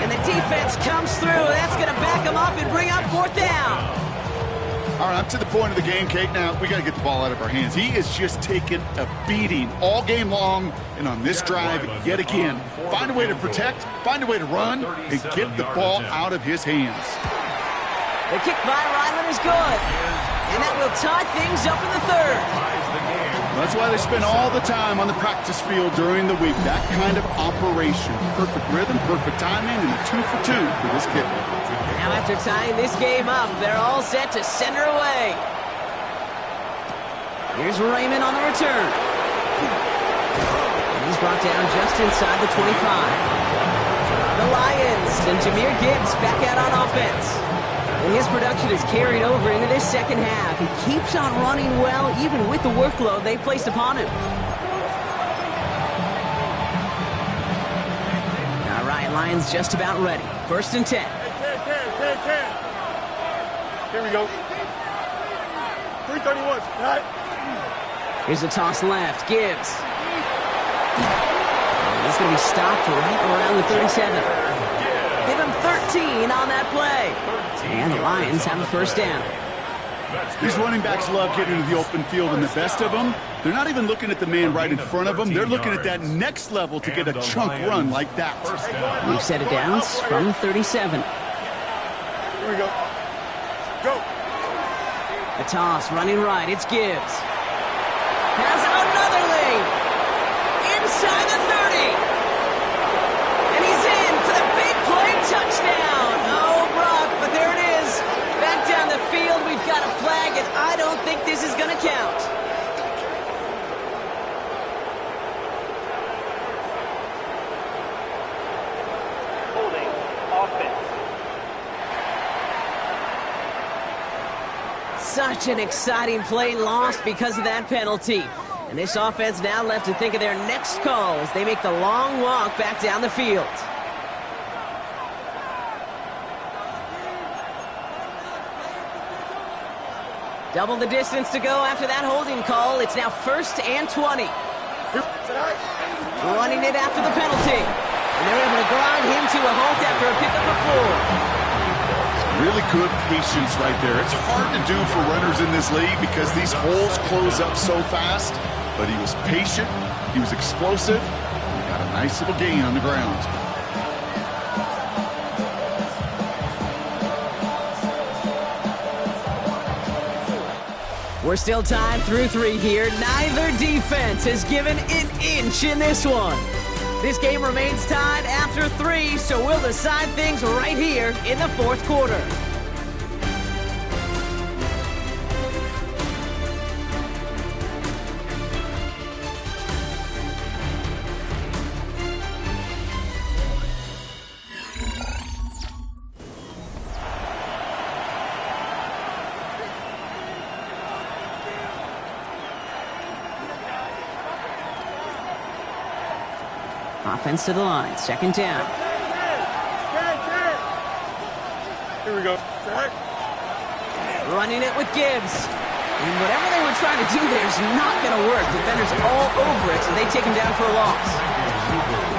And the defense comes through. That's going to back him up and bring up 4th down. All right, I'm to the point of the game, Kate. Now, we got to get the ball out of our hands. He is just taking a beating all game long, and on this drive, yet again. Find a way to protect, find a way to run, and get the ball out of his hands. The kick by Ryland is good. And that will tie things up in the 3rd. That's why they spend all the time on the practice field during the week. That kind of operation. Perfect rhythm, perfect timing, and a 2 for 2 for this kicker. Now after tying this game up, they're all set to send her away. Here's Raymond on the return. And he's brought down just inside the 25. The Lions and Jahmyr Gibbs back out on offense. And his production is carried over into this second half. He keeps on running well, even with the workload they've placed upon him. All right, Lions just about ready. 1st and 10. Here we go. 331. Right. Here's a toss left. Gibbs. He's going to be stopped right around the 37. Give him 13 on that play. And the Lions have a first down. These running backs love getting into the open field, and the best of them, they're not even looking at the man right in front of them. They're looking at that next level to get a chunk run like that. We've set it down from 37. Here we go. Go. A toss, running right. It's Gibbs. Has another lane. Inside the 30. And he's in for the big play touchdown. Oh, Brock, but there it is. Back down the field, we've got a flag, and I don't think this is going to count. Holding offense. Such an exciting play lost because of that penalty. And this offense now left to think of their next call as they make the long walk back down the field. Double the distance to go after that holding call. It's now 1st and 20. Running it after the penalty. And they're able to grind him to a halt after a pickup of 4. Really good patience right there. It's hard to do for runners in this league because these holes close up so fast. But he was patient. He was explosive. He got a nice little gain on the ground. We're still tied through 3 here. Neither defense has given an inch in this one. This game remains tied after 3, so we'll decide things right here in the 4th quarter. Offense to the line, 2nd down. Here we go. Running it with Gibbs. And whatever they were trying to do there is not going to work. Defenders all over it, so they take him down for a loss.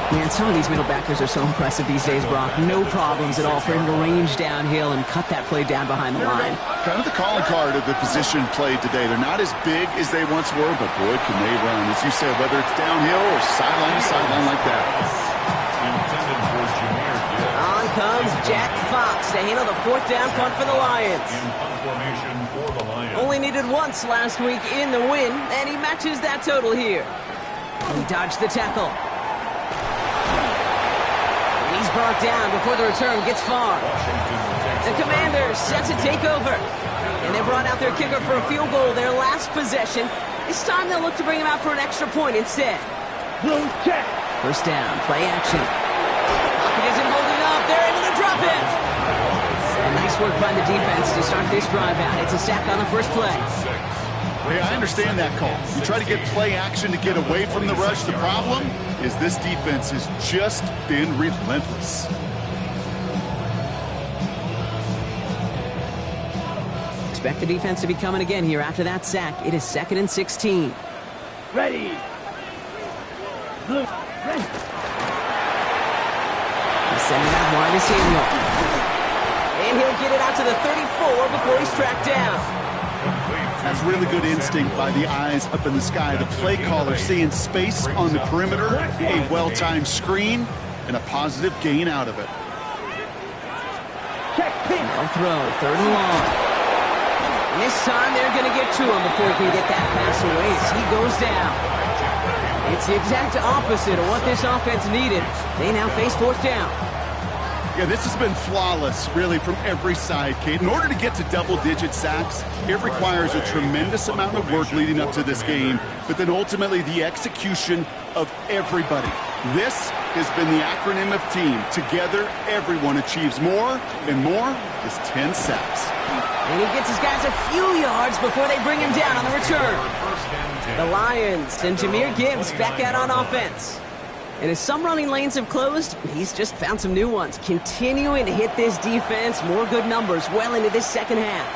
Man, some of these middle backers are so impressive these days, Brock. No problems at all for him to range downhill and cut that play down behind the line. Kind of the calling card of the position played today. They're not as big as they once were, but boy, can they run. As you said, whether it's downhill or sideline to sideline like that. On comes Jack Fox to handle the 4th down punt for the Lions. Only needed once last week in the win, and he matches that total here. He dodged the tackle. And he's brought down before the return gets far. The Commanders set to take over. And they brought out their kicker for a field goal their last possession. This time they'll look to bring him out for an extra point instead. Blue check. 1st down, play action. Pocket isn't holding up. They're able to drop it. And nice work by the defense to start this drive out. It's a sack on the first play. Yeah, I understand that call. You try to get play action to get away from the rush. The problem is this defense has just been relentless. Expect the defense to be coming again here after that sack. It is 2nd and 16. Ready. Blue. Ready. He's sending out wide to Samuel. And he'll get it out to the 34 before he's tracked down. That's really good instinct by the eyes up in the sky. The play caller seeing space on the perimeter, a well-timed screen, and a positive gain out of it. Check pin. They'll throw, 3rd and long. And this time they're going to get to him before he can get that pass away as he goes down. It's the exact opposite of what this offense needed. They now face 4th down. Yeah, this has been flawless, really, from every side, Kate. In order to get to double-digit sacks, it requires a tremendous amount of work leading up to this game, but then ultimately the execution of everybody. This has been the acronym of team. Together, everyone achieves more, and more is 10 sacks. And he gets his guys a few yards before they bring him down on the return. The Lions and Jahmyr Gibbs back out on offense. And as some running lanes have closed, he's just found some new ones. Continuing to hit this defense, more good numbers well into this 2nd half.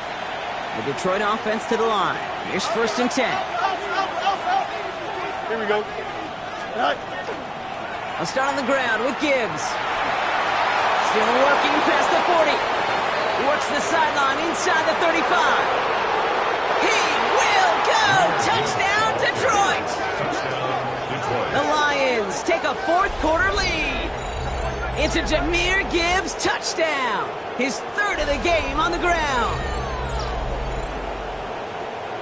The Detroit offense to the line. Here's 1st and 10. Here we go. I'll start on the ground with Gibbs. Still working past the 40. Works the sideline inside the 35. He will go! Touchdown, Detroit! The Lions take a 4th quarter lead. It's a Jahmyr Gibbs touchdown. His 3rd of the game on the ground.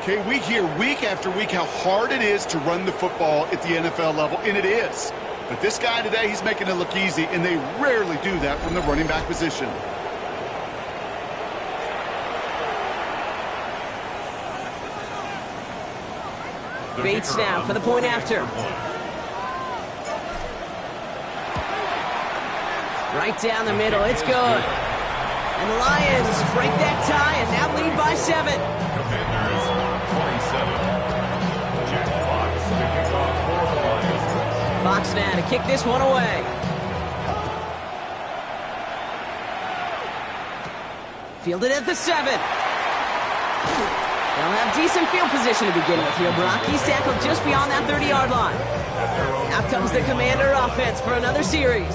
Okay, we hear week after week how hard it is to run the football at the NFL level, and it is. But this guy today, he's making it look easy, and they rarely do that from the running back position. Bates now for the point after. Right down the middle, it's good. And the Lions break that tie and now lead by 7. Commanders 27. Jack Fox to kick off for the Lions. Fox now to kick this one away. Fielded at the 7. They'll They'll have decent field position to begin with here, Brock. He's tackled just beyond that 30-yard line. Out comes the Commander offense for another series.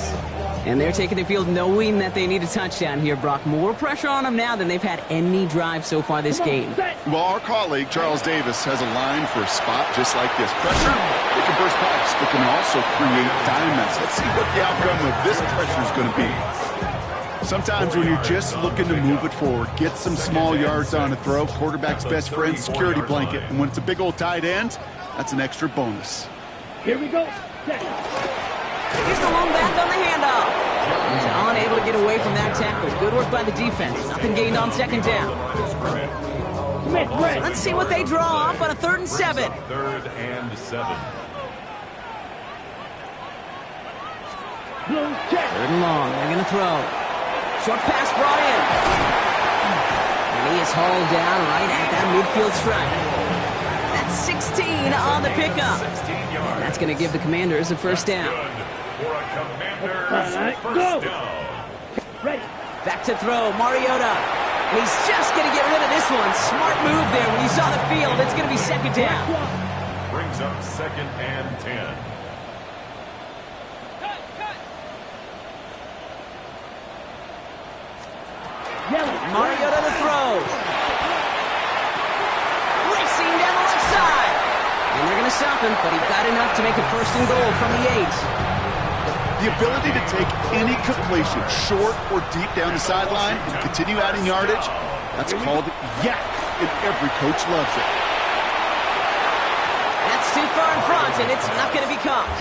And they're taking the field knowing that they need a touchdown here, Brock. More pressure on them now than they've had any drive so far this game. Well, our colleague, Charles Davis, has a line for a spot just like this. Pressure, it can burst pipes, but can also create diamonds. Let's see what the outcome of this pressure is going to be. Sometimes when you're just looking to move it forward, get some small yards on a throw, quarterback's best friend, security blanket. And when it's a big old tight end, that's an extra bonus. Here we go. He's the lone back on the handoff. He's unable to get away from that tackle. Good work by the defense. Nothing gained on second down. Let's see what they draw up on a 3rd and 7. 3rd and 7. 3rd and long. They're going to throw. Short pass brought in. And he is hauled down right at that midfield stripe. That's 16 on the pickup. And that's going to give the Commanders a first down. For a Commanders first down. Ready. Back to throw. Mariota. And he's just going to get rid of this one. Smart move there. When you saw the field, it's going to be second down. Brings up 2nd and 10. Mariota to throw. Racing down the left side. And they're going to stop him, but he got enough to make it 1st and goal from the 8. The ability to take any completion, short or deep down the sideline, and continue adding yardage, that's called yak, and every coach loves it. That's too far in front, and it's not going to be caught.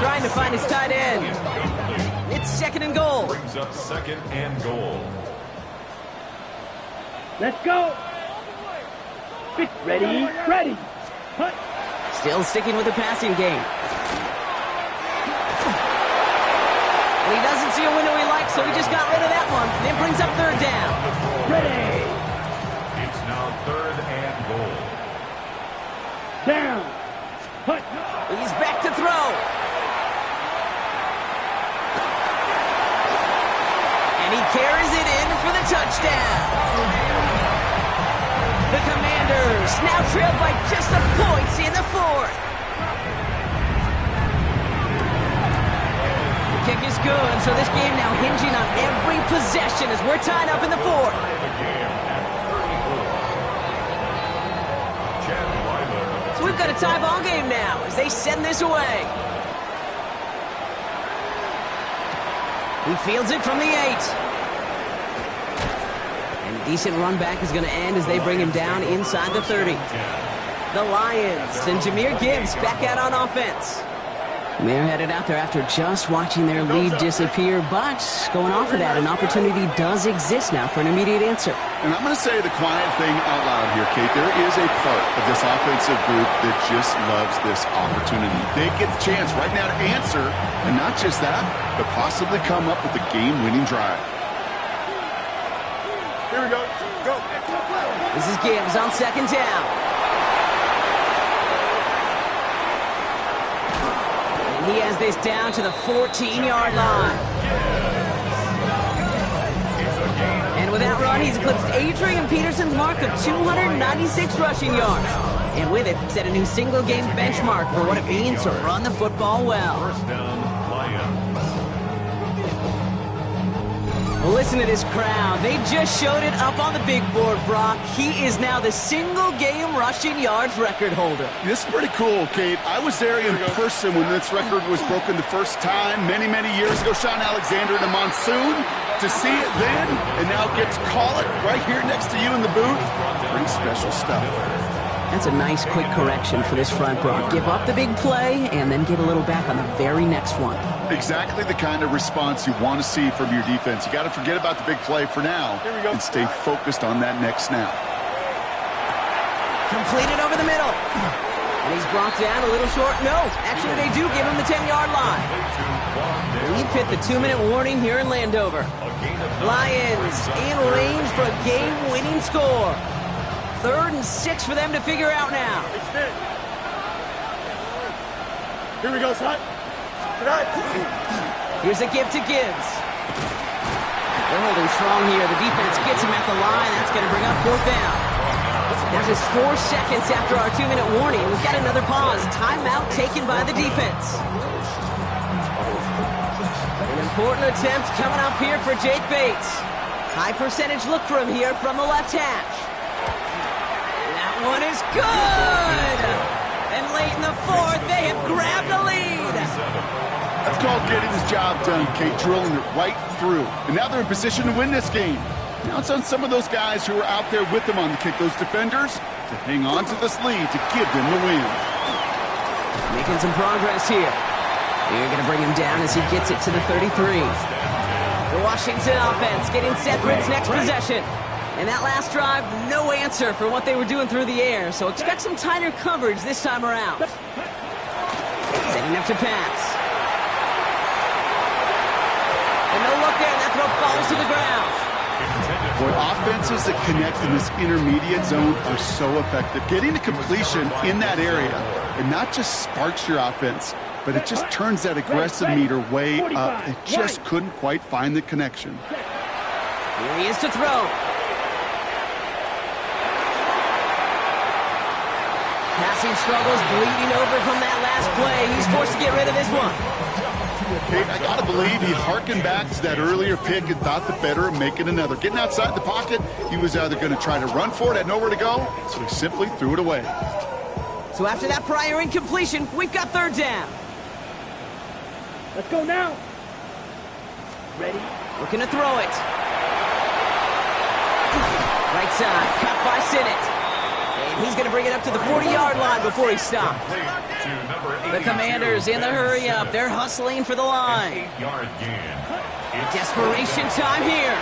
Trying to find his tight end. It's 2nd and goal. Brings up 2nd and goal. Let's go. Ready. Ready. Hut. Still sticking with the passing game. And he doesn't see a window he likes, so he just got rid of that one. And it brings up 3rd down. Ready. It's now 3rd and goal. Down. Hut. He's back to throw. And he carries it in for the touchdown. The Commanders now trailed by just a point in the 4th. The kick is good, so this game now hinging on every possession as we're tied up in the 4th. So we've got a tie ball game now as they send this away. He fields it from the 8. Decent run back is going to end as they bring him down inside the 30. The Lions and Jahmyr Gibbs back out on offense. And they're headed out there after just watching their lead disappear, but going off of that, an opportunity does exist now for an immediate answer. And I'm going to say the quiet thing out loud here, Kate. There is a part of this offensive group that just loves this opportunity. They get the chance right now to answer, and not just that, but possibly come up with a game-winning drive. Here we go. Go. This is Gibbs on 2nd down. And he has this down to the 14-yard line. And with that run, he's eclipsed Adrian Peterson's mark of 296 rushing yards. And with it, set a new single-game benchmark for what it means to run the football well. First down, Lions. Listen to this crowd. They just showed it up on the big board, Brock. He is now the single-game rushing yards record holder. This is pretty cool, Kate. I was there in person when this record was broken the first time many, many years ago. Sean Alexander in a monsoon. To see it then and now get to call it right here next to you in the booth, pretty special stuff. That's a nice quick correction for this front, Brock. Give up the big play and then get a little back on the very next one. Exactly the kind of response you want to see from your defense. You got to forget about the big play for now and stay focused on that next snap. Completed over the middle. And he's brought down a little short. No, actually they do give him the 10-yard line. We've hit the 2-minute warning here in Landover. Lions in range for a game-winning score. 3rd and 6 for them to figure out now. Here we go, son. Here's a give to Gibbs. They're holding strong here. The defense gets him at the line. That's going to bring up 4th down. Now just 4 seconds after our 2-minute warning, we've got another pause. Timeout taken by the defense. An important attempt coming up here for Jake Bates. High percentage look for him here from the left hash. That one is good! And late in the fourth, they have grabbed a lead. That's called getting his job done, Kate, drilling it right through. And now they're in position to win this game. Now it's on some of those guys who are out there with them on the kick, those defenders, to hang on to this lead to give them the win. Making some progress here. They're going to bring him down as he gets it to the 33. The Washington offense getting set for its next possession. And that last drive, no answer for what they were doing through the air, so expect some tighter coverage this time around. Setting up to pass. And no look there, and that throw falls to the ground. Boy, offenses that connect in this intermediate zone are so effective. Getting the completion in that area, it not just sparks your offense, but it just turns that aggressive meter way up. They just couldn't quite find the connection. Here he is to throw. Passing struggles bleeding over from that last play. He's forced to get rid of this one. Kate, I gotta believe he harkened back to that earlier pick and thought the better of making another. Getting outside the pocket, he was either going to try to run for it, had nowhere to go, so he simply threw it away. So after that prior incompletion, we've got third down. Let's go now. Ready? Looking to throw it. Right side, cut by Sinnott. And he's going to bring it up to the 40-yard line before he stopped. The Commanders in the hurry up. They're hustling for the line. Desperation time here.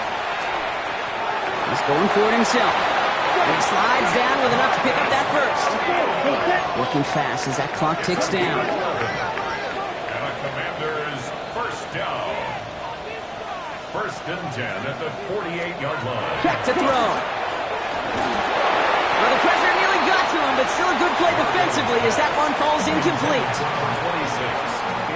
He's going for it himself. And he slides down with enough to pick up that first. Working fast as that clock ticks down. And the Commanders first down. 1st and 10 at the 48-yard line. Back to throw. Well, the pressure nearly got to him, but still a good play defensively as that one falls incomplete.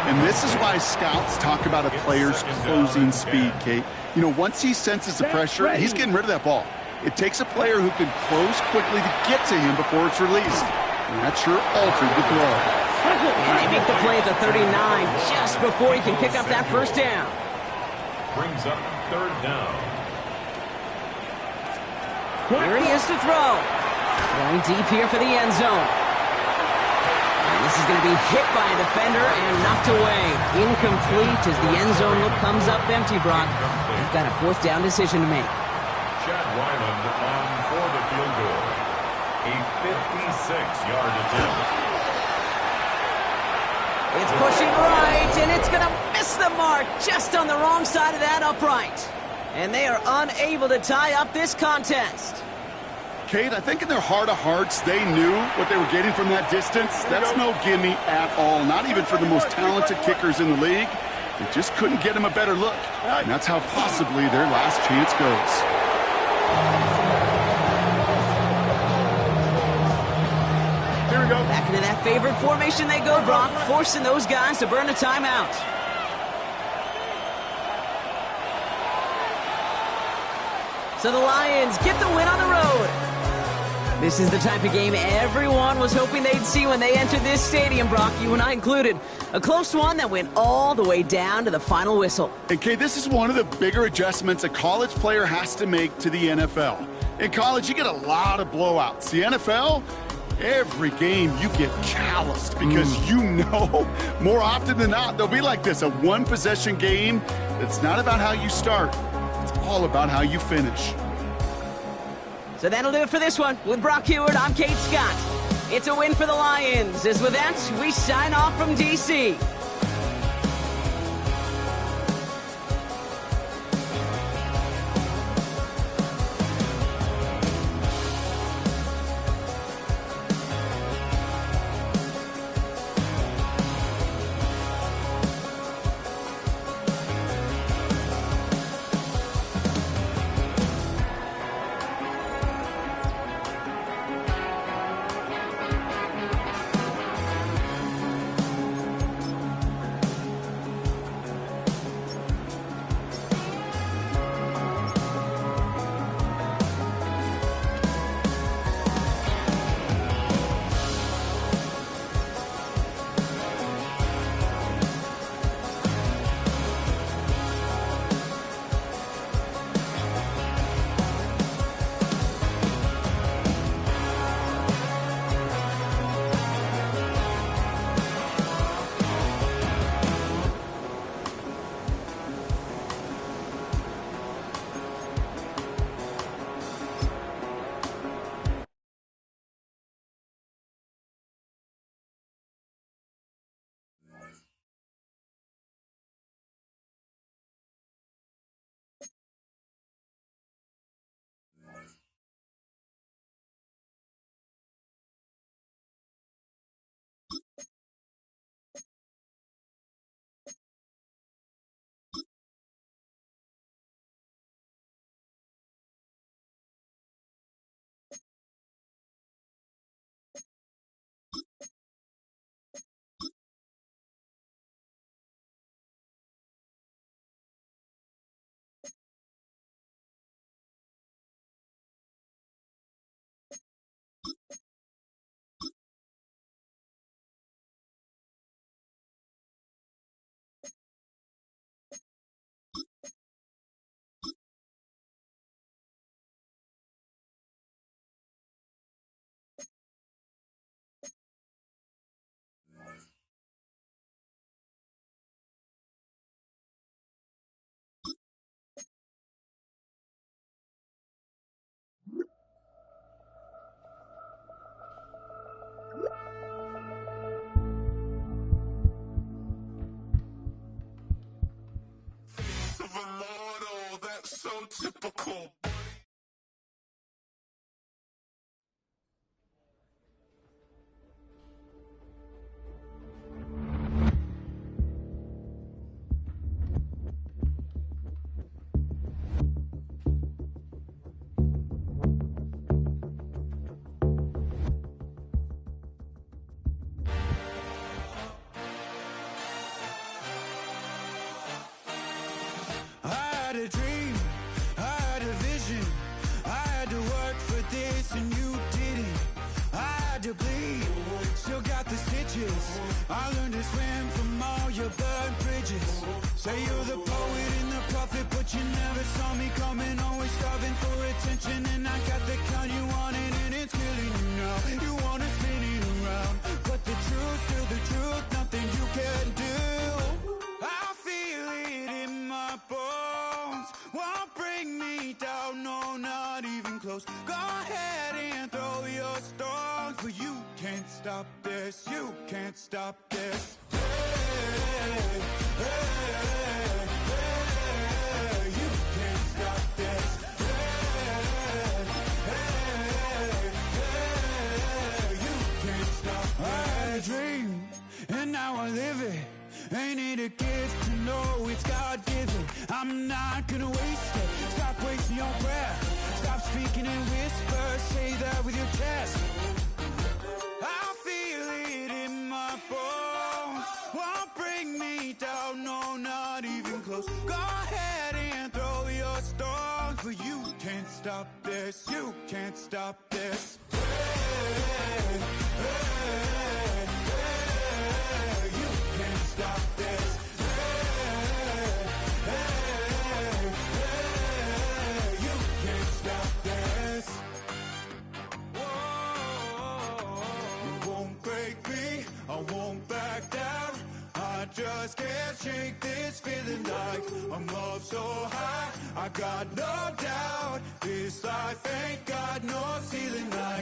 And this is why scouts talk about a player's closing speed, Kate. You know, once he senses the pressure, he's getting rid of that ball. It takes a player who can close quickly to get to him before it's released. And that sure altered the throw. And they make the play at the 39 just before he can pick up that first down. Brings up 3rd down. Here he is to throw. Going deep here for the end zone. And this is going to be hit by a defender and knocked away. Incomplete as the end zone look comes up empty, Brock. You've got a 4th down decision to make. Chad Ryland on for the field goal. A 56-yard attempt. It's pushing right, and it's going to miss the mark just on the wrong side of that upright. And they are unable to tie up this contest. Kate, I think in their heart of hearts, they knew what they were getting from that distance. That's no gimme at all, not even for the most talented kickers in the league. They just couldn't get him a better look. And that's how possibly their last chance goes. Here we go. Back into that favorite formation they go, Brock, forcing those guys to burn a timeout. So the Lions get the win on the road. This is the type of game everyone was hoping they'd see when they entered this stadium, Brock, you and I included. A close one that went all the way down to the final whistle. And Kate, this is one of the bigger adjustments a college player has to make to the NFL. In college, you get a lot of blowouts. The NFL, every game you get calloused because you know more often than not they'll be like this, a one-possession game. It's not about how you start. It's all about how you finish. So that'll do it for this one. With Brock Heward, I'm Kate Scott. It's a win for the Lions. As with that, we sign off from D.C. so typical. I learned to swim from all your burnt bridges. Say you're the poet and the prophet, but you never saw me coming. Always starving for attention, and I got the kind you wanted, and it's killing you now. You wanna spin it around, but the truth's still the truth. Nothing you can do. I feel it in my bones. Won't bring me down, no, not even close. Go ahead and throw your stones, but you can't stop this. You can't stop this. Hey, hey, hey, you can't stop this. Hey, hey, hey, you can't stop this. I had a dream, and now I live it. Ain't it a gift to know it's God-given? I'm not gonna waste it. Stop wasting your breath. Stop speaking in whispers. Say that with your chest. I feel it in my bones. Won't bring me down, no, not even close. Go ahead and throw your stones, but you can't stop this. You can't stop this. Hey, hey, hey, you can't stop this. Hey, hey, hey, you can't stop this. I won't back down. I just can't shake this feeling like I'm up so high. I got no doubt this life ain't got no ceiling. I